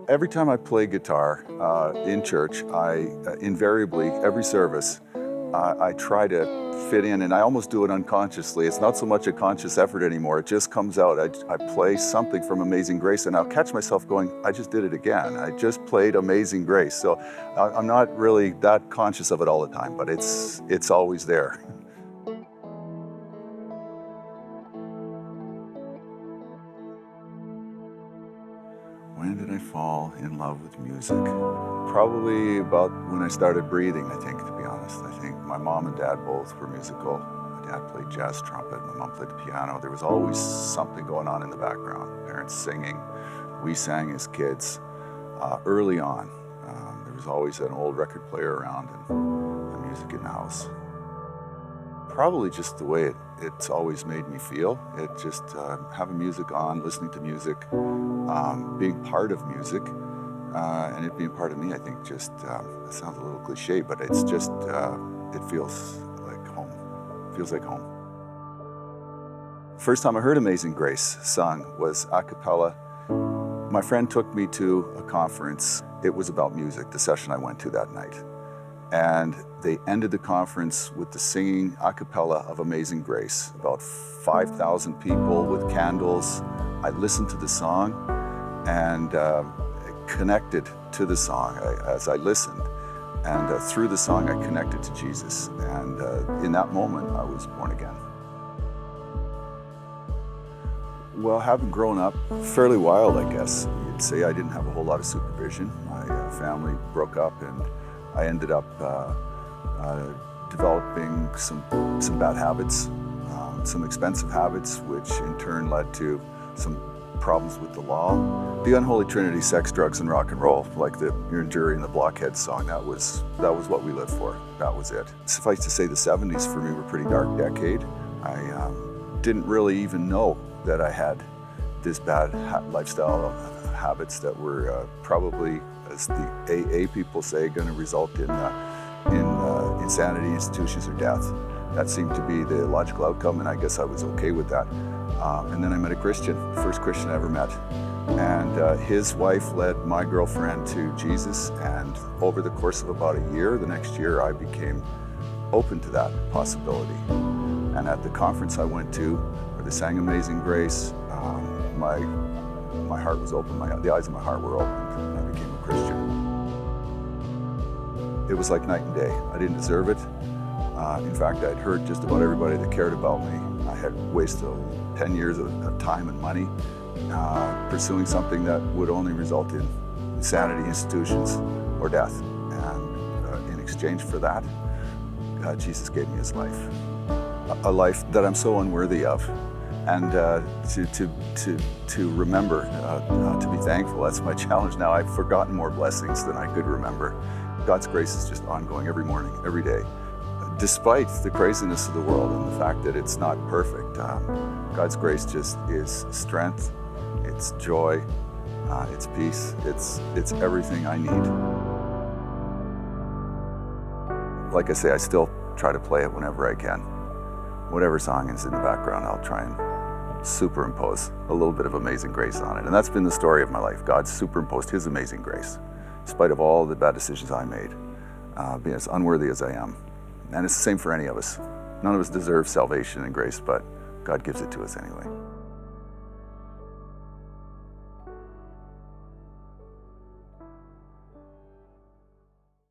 Every time I play guitar in church, I invariably, every service, I try to fit in, and I almost do it unconsciously. It's not so much a conscious effort anymore. It just comes out. I play something from Amazing Grace, and I'll catch myself going, I just did it again. I just played Amazing Grace. So I'm not really that conscious of it all the time, but it's always there. When did I fall in love with music? Probably about when I started breathing, I think, to be honest. I think my mom and dad both were musical. My dad played jazz trumpet, my mom played the piano. There was always something going on in the background. Parents singing. We sang as kids early on. There was always an old record player around and the music in the house. Probably just the way it's always made me feel. It just having music on, listening to music, being part of music, and it being part of me, I think just, it sounds a little cliche, but it's just, it feels like home. It feels like home. First time I heard Amazing Grace sung was a cappella. My friend took me to a conference. It was about music, the session I went to that night. And they ended the conference with the singing a cappella of Amazing Grace. About 5,000 people with candles. I listened to the song and connected to the song as I listened. And through the song, I connected to Jesus. And in that moment, I was born again. Well, having grown up fairly wild, I guess, you'd say I didn't have a whole lot of supervision. My family broke up and I ended up developing some bad habits, some expensive habits, which in turn led to some problems with the law. The unholy trinity, sex, drugs, and rock and roll, like the Iron Jury and the Blockheads song, that was what we lived for. That was it. Suffice to say, the 70s for me were a pretty dark decade. I didn't really even know that I had this bad lifestyle habits that were probably, as the AA people say, going to result in insanity, institutions, or death. That seemed to be the logical outcome, and I guess I was okay with that. And then I met a Christian, first Christian I ever met. And his wife led my girlfriend to Jesus, and over the course of about a year, the next year, I became open to that possibility. And at the conference I went to, where they sang Amazing Grace, my heart was open, the eyes of my heart were opened, and I became a Christian. It was like night and day. I didn't deserve it. In fact, I'd hurt just about everybody that cared about me. I had wasted 10 years of time and money pursuing something that would only result in insanity, institutions, or death. And in exchange for that, Jesus gave me his life. A life that I'm so unworthy of. And to remember, to be thankful, that's my challenge now. I've forgotten more blessings than I could remember. God's grace is just ongoing every morning, every day. Despite the craziness of the world and the fact that it's not perfect, God's grace just is strength, it's joy, it's peace, it's everything I need. Like I say, I still try to play it whenever I can. Whatever song is in the background, I'll try and superimpose a little bit of Amazing Grace on it. And that's been the story of my life. God superimposed his amazing grace, in spite of all the bad decisions I made, being as unworthy as I am. And it's the same for any of us. None of us deserve salvation and grace, but God gives it to us anyway.